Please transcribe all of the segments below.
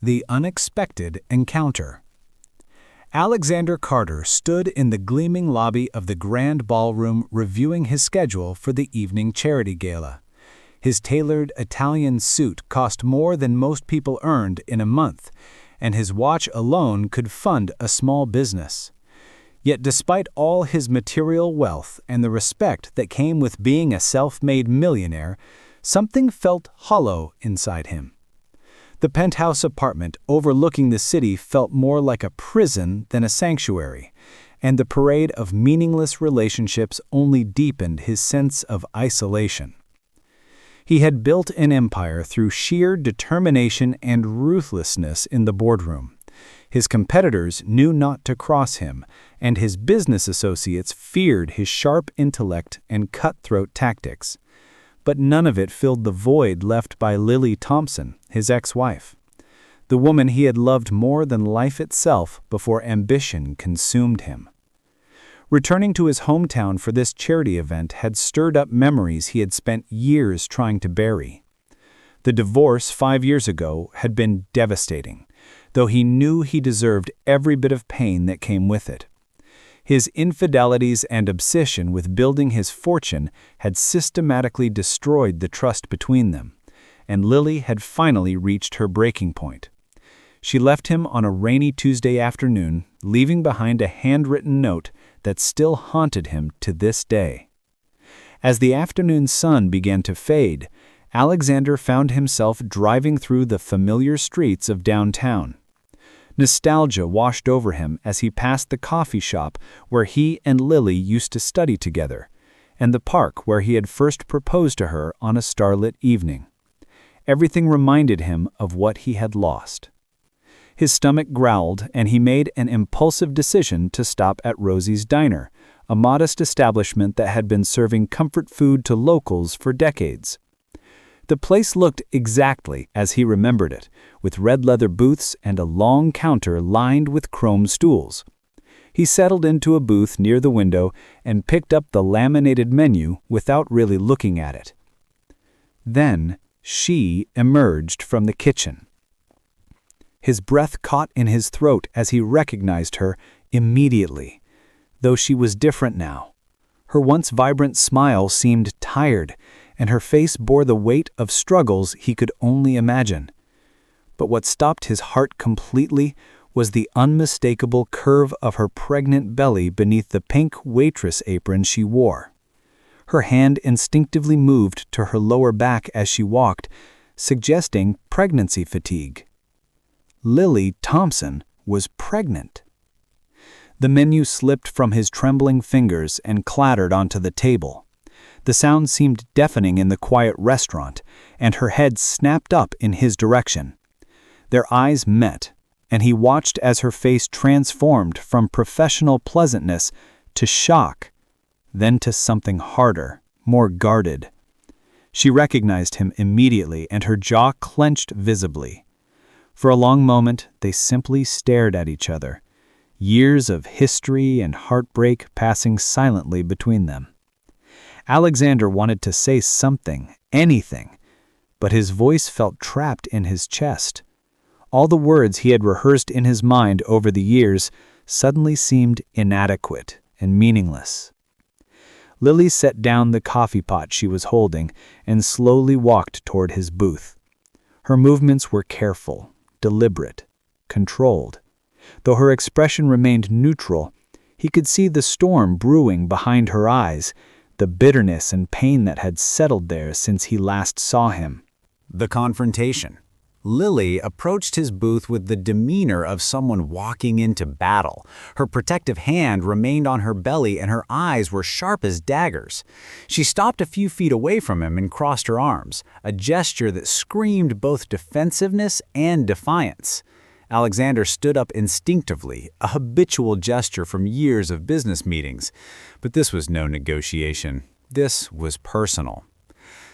The Unexpected Encounter. Alexander Carter stood in the gleaming lobby of the Grand Ballroom reviewing his schedule for the evening charity gala. His tailored Italian suit cost more than most people earned in a month, and his watch alone could fund a small business. Yet despite all his material wealth and the respect that came with being a self-made millionaire, something felt hollow inside him. The penthouse apartment overlooking the city felt more like a prison than a sanctuary, and the parade of meaningless relationships only deepened his sense of isolation. He had built an empire through sheer determination and ruthlessness in the boardroom. His competitors knew not to cross him, and his business associates feared his sharp intellect and cutthroat tactics. But none of it filled the void left by Lily Thompson, his ex-wife, the woman he had loved more than life itself before ambition consumed him. Returning to his hometown for this charity event had stirred up memories he had spent years trying to bury. The divorce 5 years ago had been devastating, though he knew he deserved every bit of pain that came with it. His infidelities and obsession with building his fortune had systematically destroyed the trust between them, and Lily had finally reached her breaking point. She left him on a rainy Tuesday afternoon, leaving behind a handwritten note that still haunted him to this day. As the afternoon sun began to fade, Alexander found himself driving through the familiar streets of downtown. Nostalgia washed over him as he passed the coffee shop where he and Lily used to study together, and the park where he had first proposed to her on a starlit evening. Everything reminded him of what he had lost. His stomach growled, and he made an impulsive decision to stop at Rosie's Diner, a modest establishment that had been serving comfort food to locals for decades. The place looked exactly as he remembered it, with red leather booths and a long counter lined with chrome stools. He settled into a booth near the window and picked up the laminated menu without really looking at it. Then she emerged from the kitchen. His breath caught in his throat as he recognized her immediately, though she was different now. Her once vibrant smile seemed tired, and her face bore the weight of struggles he could only imagine. But what stopped his heart completely was the unmistakable curve of her pregnant belly beneath the pink waitress apron she wore. Her hand instinctively moved to her lower back as she walked, suggesting pregnancy fatigue. Lily Thompson was pregnant. The menu slipped from his trembling fingers and clattered onto the table. The sound seemed deafening in the quiet restaurant, and her head snapped up in his direction. Their eyes met, and he watched as her face transformed from professional pleasantness to shock, then to something harder, more guarded. She recognized him immediately, and her jaw clenched visibly. For a long moment, they simply stared at each other, years of history and heartbreak passing silently between them. Alexander wanted to say something, anything, but his voice felt trapped in his chest. All the words he had rehearsed in his mind over the years suddenly seemed inadequate and meaningless. Lily set down the coffee pot she was holding and slowly walked toward his booth. Her movements were careful, deliberate, controlled. Though her expression remained neutral, he could see the storm brewing behind her eyes, the bitterness and pain that had settled there since he last saw him. The confrontation. Lily approached his booth with the demeanor of someone walking into battle. Her protective hand remained on her belly and her eyes were sharp as daggers. She stopped a few feet away from him and crossed her arms, a gesture that screamed both defensiveness and defiance. Alexander stood up instinctively, a habitual gesture from years of business meetings. But this was no negotiation. This was personal.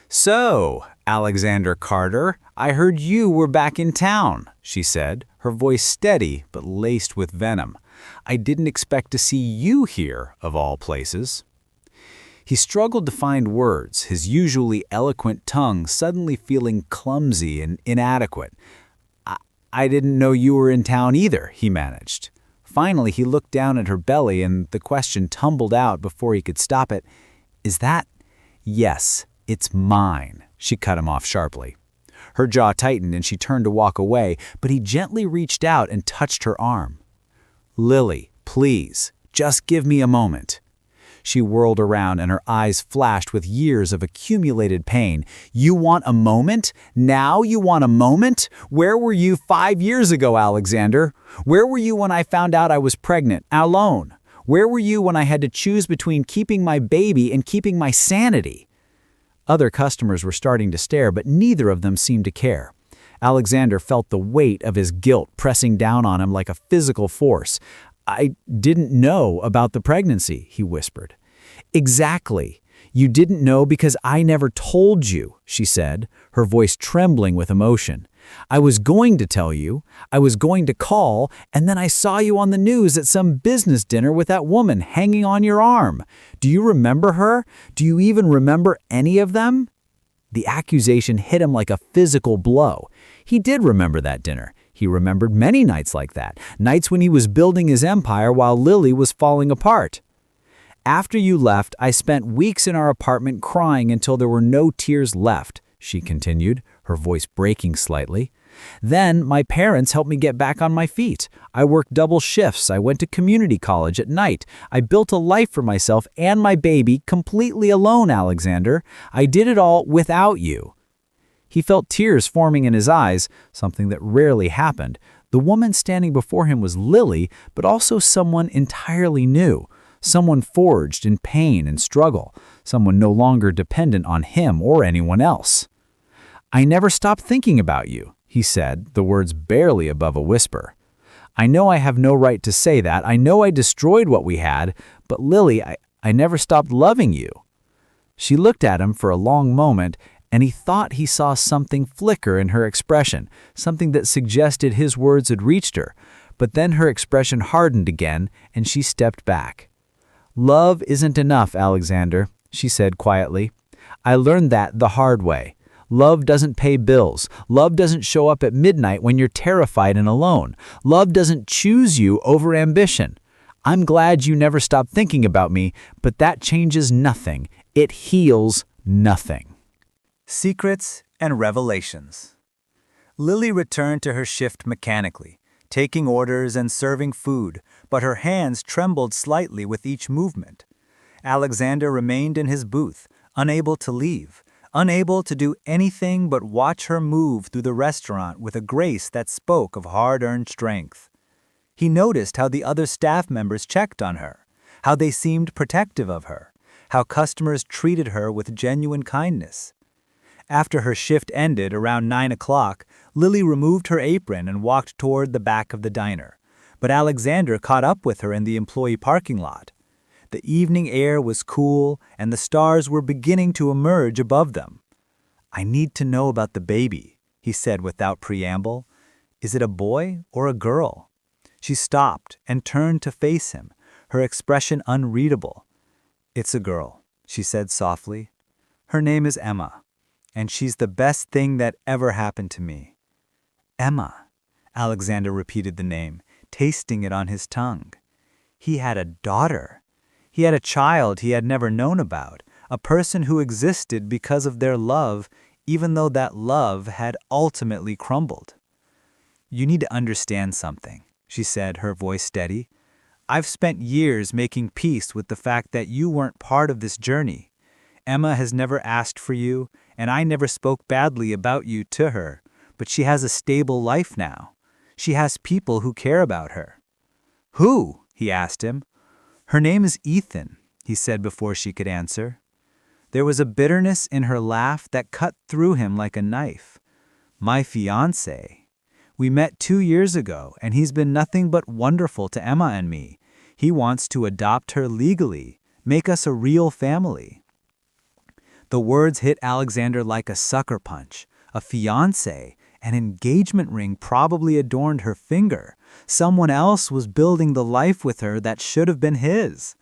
"So, Alexander Carter, I heard you were back in town," she said, her voice steady but laced with venom. "I didn't expect to see you here, of all places." He struggled to find words, his usually eloquent tongue suddenly feeling clumsy and inadequate. I didn't know you were in town either, he managed. Finally, he looked down at her belly and the question tumbled out before he could stop it. Is that? Yes, it's mine, she cut him off sharply. Her jaw tightened and she turned to walk away, but he gently reached out and touched her arm. Lily, please, just give me a moment. She whirled around and her eyes flashed with years of accumulated pain. You want a moment? Now you want a moment? Where were you 5 years ago, Alexander? Where were you when I found out I was pregnant, alone? Where were you when I had to choose between keeping my baby and keeping my sanity? Other customers were starting to stare, but neither of them seemed to care. Alexander felt the weight of his guilt pressing down on him like a physical force. I didn't know about the pregnancy, he whispered. Exactly. You didn't know because I never told you, she said, her voice trembling with emotion. I was going to tell you, I was going to call, and then I saw you on the news at some business dinner with that woman hanging on your arm. Do you remember her? Do you even remember any of them? The accusation hit him like a physical blow. He did remember that dinner. He remembered many nights like that, nights when he was building his empire while Lily was falling apart. After you left, I spent weeks in our apartment crying until there were no tears left, she continued, her voice breaking slightly. Then my parents helped me get back on my feet. I worked double shifts. I went to community college at night. I built a life for myself and my baby completely alone, Alexander. I did it all without you. He felt tears forming in his eyes, something that rarely happened. The woman standing before him was Lily, but also someone entirely new, someone forged in pain and struggle, someone no longer dependent on him or anyone else. I never stopped thinking about you, he said, the words barely above a whisper. I know I have no right to say that. I know I destroyed what we had, but Lily, I never stopped loving you. She looked at him for a long moment, and he thought he saw something flicker in her expression, something that suggested his words had reached her. But then her expression hardened again, and she stepped back. Love isn't enough, Alexander, she said quietly. I learned that the hard way. Love doesn't pay bills. Love doesn't show up at midnight when you're terrified and alone. Love doesn't choose you over ambition. I'm glad you never stopped thinking about me, but that changes nothing. It heals nothing. Secrets and Revelations. Lily returned to her shift mechanically, taking orders and serving food, but her hands trembled slightly with each movement. Alexander remained in his booth, unable to leave, unable to do anything but watch her move through the restaurant with a grace that spoke of hard-earned strength. He noticed how the other staff members checked on her, how they seemed protective of her, how customers treated her with genuine kindness. After her shift ended around 9 o'clock, Lily removed her apron and walked toward the back of the diner, but Alexander caught up with her in the employee parking lot. The evening air was cool, and the stars were beginning to emerge above them. I need to know about the baby, he said without preamble. Is it a boy or a girl? She stopped and turned to face him, her expression unreadable. It's a girl, she said softly. Her name is Emma, and she's the best thing that ever happened to me. Emma, Alexander repeated the name, tasting it on his tongue. He had a daughter. He had a child he had never known about, a person who existed because of their love, even though that love had ultimately crumbled. You need to understand something, she said, her voice steady. I've spent years making peace with the fact that you weren't part of this journey. Emma has never asked for you, and I never spoke badly about you to her, but she has a stable life now. She has people who care about her. Who? He asked him. Her name is Ethan, he said before she could answer. There was a bitterness in her laugh that cut through him like a knife. My fiancé. We met 2 years ago, and he's been nothing but wonderful to Emma and me. He wants to adopt her legally, make us a real family. The words hit Alexander like a sucker punch. A fiancé, an engagement ring probably adorned her finger. Someone else was building the life with her that should have been his.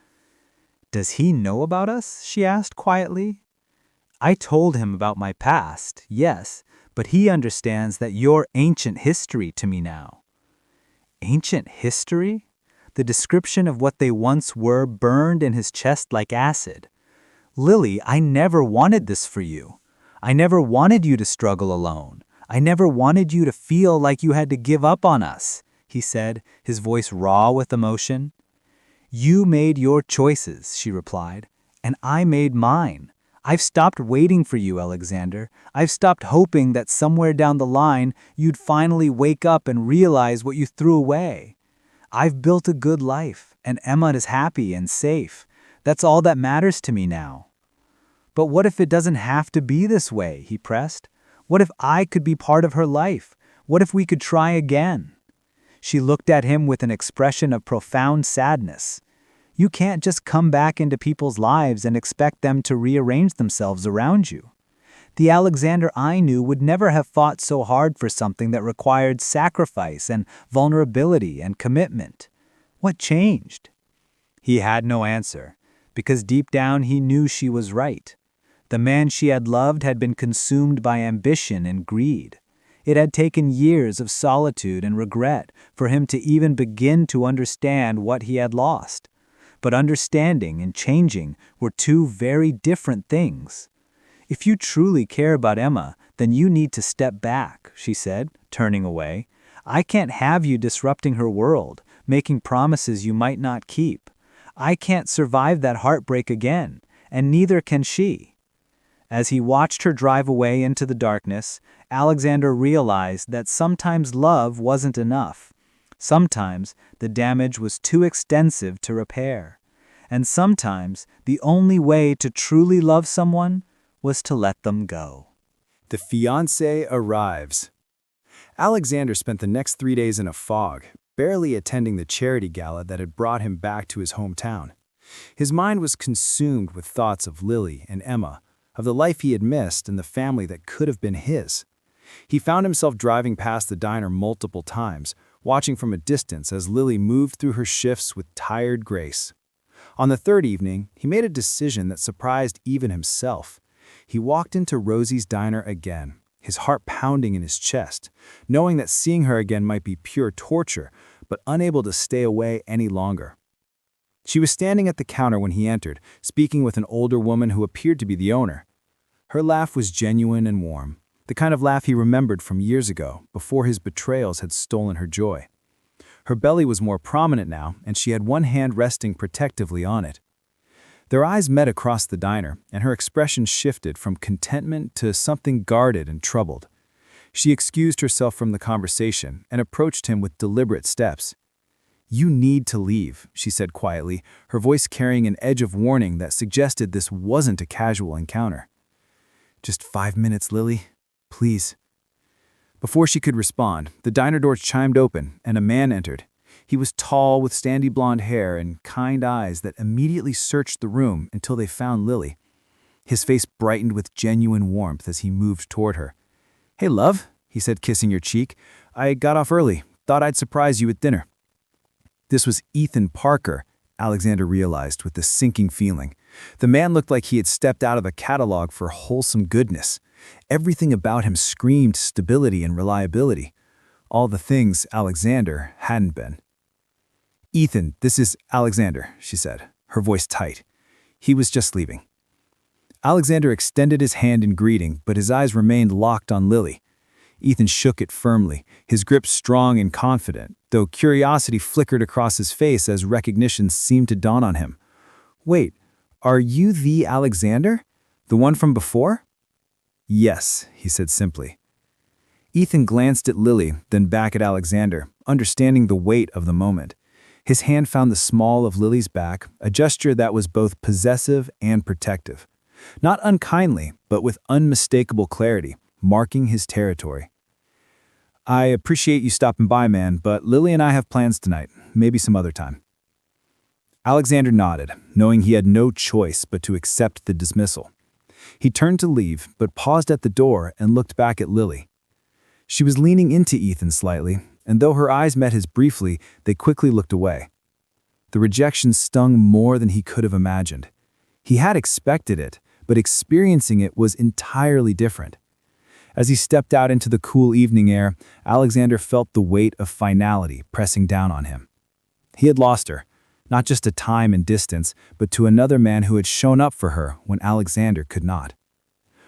Does he know about us? She asked quietly. I told him about my past, yes, but he understands that you're ancient history to me now." Ancient history? The description of what they once were burned in his chest like acid. "Lily, I never wanted this for you. I never wanted you to struggle alone. I never wanted you to feel like you had to give up on us," he said, his voice raw with emotion. "You made your choices," she replied, "and I made mine. I've stopped waiting for you, Alexander. I've stopped hoping that somewhere down the line you'd finally wake up and realize what you threw away. I've built a good life, and Emma is happy and safe. That's all that matters to me now." "But what if it doesn't have to be this way?" he pressed. "What if I could be part of her life? What if we could try again?" She looked at him with an expression of profound sadness. "You can't just come back into people's lives and expect them to rearrange themselves around you. The Alexander I knew would never have fought so hard for something that required sacrifice and vulnerability and commitment. What changed?" He had no answer, because deep down he knew she was right. The man she had loved had been consumed by ambition and greed. It had taken years of solitude and regret for him to even begin to understand what he had lost. But understanding and changing were two very different things. "If you truly care about Emma, then you need to step back," she said, turning away. "I can't have you disrupting her world, making promises you might not keep. I can't survive that heartbreak again, and neither can she." As he watched her drive away into the darkness, Alexander realized that sometimes love wasn't enough. Sometimes the damage was too extensive to repair. And sometimes the only way to truly love someone was to let them go. The fiancé arrives. Alexander spent the next 3 days in a fog, barely attending the charity gala that had brought him back to his hometown. His mind was consumed with thoughts of Lily and Emma, of the life he had missed and the family that could have been his. He found himself driving past the diner multiple times, watching from a distance as Lily moved through her shifts with tired grace. On the third evening, he made a decision that surprised even himself. He walked into Rosie's diner again, his heart pounding in his chest, knowing that seeing her again might be pure torture, but unable to stay away any longer. She was standing at the counter when he entered, speaking with an older woman who appeared to be the owner. Her laugh was genuine and warm, the kind of laugh he remembered from years ago, before his betrayals had stolen her joy. Her belly was more prominent now, and she had one hand resting protectively on it. Their eyes met across the diner, and her expression shifted from contentment to something guarded and troubled. She excused herself from the conversation and approached him with deliberate steps. "You need to leave," she said quietly, her voice carrying an edge of warning that suggested this wasn't a casual encounter. "Just 5 minutes, Lily. Please." Before she could respond, the diner door chimed open and a man entered. He was tall with sandy blonde hair and kind eyes that immediately searched the room until they found Lily. His face brightened with genuine warmth as he moved toward her. "Hey, love," he said, kissing her cheek. "I got off early. Thought I'd surprise you at dinner." This was Ethan Parker, Alexander realized with a sinking feeling. The man looked like he had stepped out of a catalog for wholesome goodness. Everything about him screamed stability and reliability. All the things Alexander hadn't been. "Ethan, this is Alexander," she said, her voice tight. "He was just leaving." Alexander extended his hand in greeting, but his eyes remained locked on Lily. Ethan shook it firmly, his grip strong and confident, though curiosity flickered across his face as recognition seemed to dawn on him. "Wait, are you the Alexander? The one from before?" "Yes," he said simply. Ethan glanced at Lily, then back at Alexander, understanding the weight of the moment. His hand found the small of Lily's back, a gesture that was both possessive and protective. Not unkindly, but with unmistakable clarity, marking his territory. "I appreciate you stopping by, man, but Lily and I have plans tonight, maybe some other time." Alexander nodded, knowing he had no choice but to accept the dismissal. He turned to leave, but paused at the door and looked back at Lily. She was leaning into Ethan slightly, and though her eyes met his briefly, they quickly looked away. The rejection stung more than he could have imagined. He had expected it, but experiencing it was entirely different. As he stepped out into the cool evening air, Alexander felt the weight of finality pressing down on him. He had lost her, not just to time and distance, but to another man who had shown up for her when Alexander could not.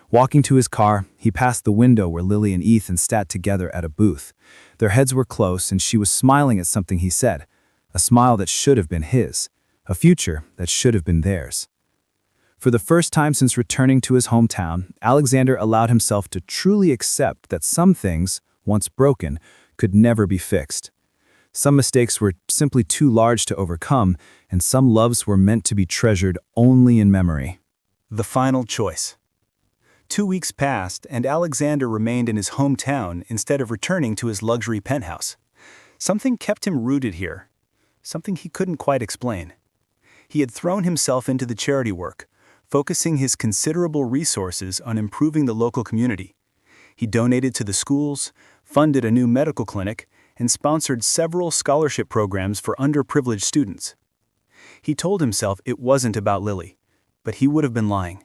Walking to his car, he passed the window where Lily and Ethan sat together at a booth. Their heads were close and she was smiling at something he said, a smile that should have been his, a future that should have been theirs. For the first time since returning to his hometown, Alexander allowed himself to truly accept that some things, once broken, could never be fixed. Some mistakes were simply too large to overcome, and some loves were meant to be treasured only in memory. The final choice. 2 weeks passed, and Alexander remained in his hometown instead of returning to his luxury penthouse. Something kept him rooted here, something he couldn't quite explain. He had thrown himself into the charity work, focusing his considerable resources on improving the local community. He donated to the schools, funded a new medical clinic, and sponsored several scholarship programs for underprivileged students. He told himself it wasn't about Lily, but he would have been lying.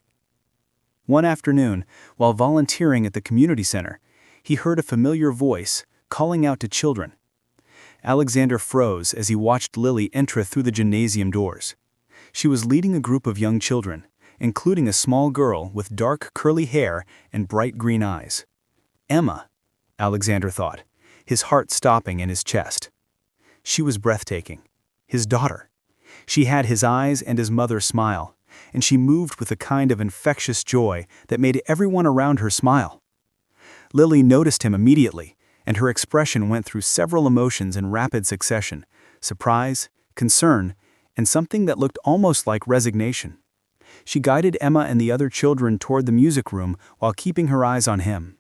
One afternoon, while volunteering at the community center, he heard a familiar voice calling out to children. Alexander froze as he watched Lily enter through the gymnasium doors. She was leading a group of young children, including a small girl with dark curly hair and bright green eyes. Emma, Alexander thought, his heart stopping in his chest. She was breathtaking. His daughter. She had his eyes and his mother's smile, and she moved with a kind of infectious joy that made everyone around her smile. Lily noticed him immediately, and her expression went through several emotions in rapid succession: surprise, concern, and something that looked almost like resignation. She guided Emma and the other children toward the music room while keeping her eyes on him.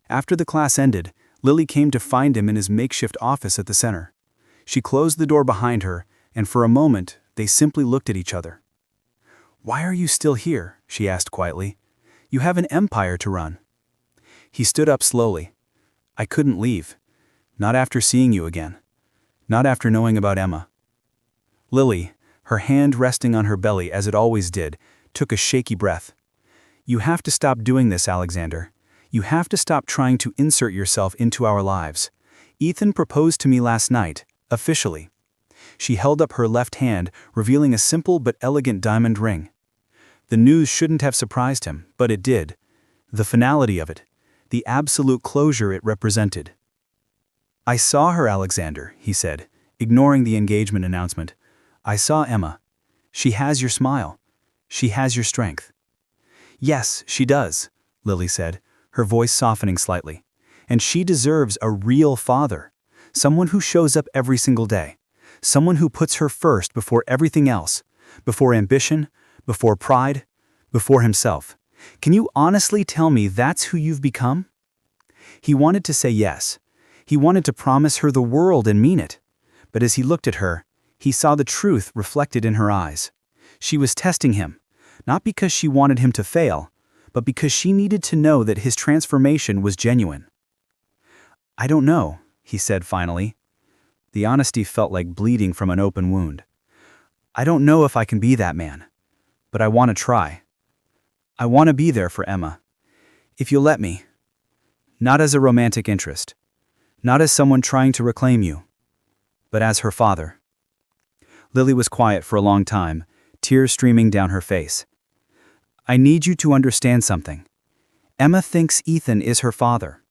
After the class ended, Lily came to find him in his makeshift office at the center. She closed the door behind her, and for a moment, they simply looked at each other. "Why are you still here?" she asked quietly. "You have an empire to run." He stood up slowly. "I couldn't leave. Not after seeing you again. Not after knowing about Emma." Lily, her hand resting on her belly as it always did, took a shaky breath. "You have to stop doing this, Alexander. You have to stop trying to insert yourself into our lives. Ethan proposed to me last night, officially." She held up her left hand, revealing a simple but elegant diamond ring. The news shouldn't have surprised him, but it did. The finality of it, the absolute closure it represented. "I saw her, Alexander," he said, ignoring the engagement announcement. "I saw Emma. She has your smile. She has your strength." "Yes, she does," Lily said, her voice softening slightly. "And she deserves a real father, someone who shows up every single day. Someone who puts her first before everything else, before ambition, before pride, before himself. Can you honestly tell me that's who you've become?" He wanted to say yes. He wanted to promise her the world and mean it. But as he looked at her, he saw the truth reflected in her eyes. She was testing him, not because she wanted him to fail, but because she needed to know that his transformation was genuine. "I don't know," he said finally. The honesty felt like bleeding from an open wound. "I don't know if I can be that man, but I want to try. I want to be there for Emma. If you'll let me. Not as a romantic interest, not as someone trying to reclaim you, but as her father." Lily was quiet for a long time, tears streaming down her face. "I need you to understand something. Emma thinks Ethan is her father,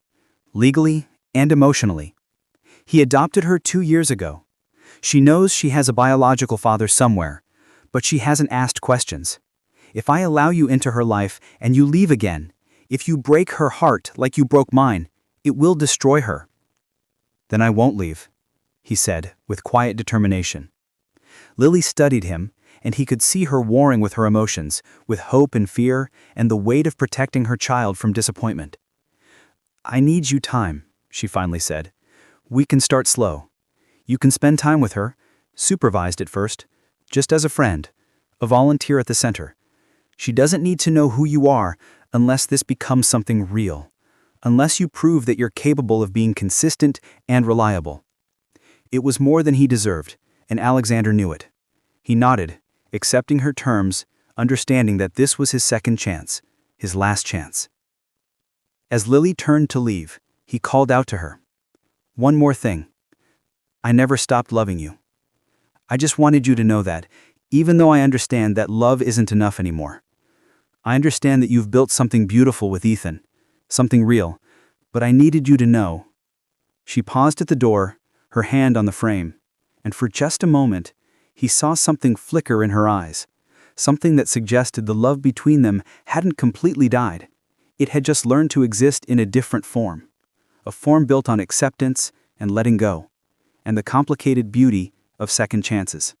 legally and emotionally. He adopted her 2 years ago. She knows she has a biological father somewhere, but she hasn't asked questions. If I allow you into her life and you leave again, if you break her heart like you broke mine, it will destroy her." "Then I won't leave," he said, with quiet determination. Lily studied him, and he could see her warring with her emotions, with hope and fear, and the weight of protecting her child from disappointment. "I need you time," she finally said. "We can start slow. You can spend time with her, supervised at first, just as a friend, a volunteer at the center. She doesn't need to know who you are unless this becomes something real, unless you prove that you're capable of being consistent and reliable." It was more than he deserved, and Alexander knew it. He nodded, accepting her terms, understanding that this was his second chance, his last chance. As Lily turned to leave, he called out to her. "One more thing. I never stopped loving you. I just wanted you to know that, even though I understand that love isn't enough anymore. I understand that you've built something beautiful with Ethan, something real, but I needed you to know." She paused at the door, her hand on the frame, and for just a moment, he saw something flicker in her eyes, something that suggested the love between them hadn't completely died. It had just learned to exist in a different form, a form built on acceptance and letting go, and the complicated beauty of second chances.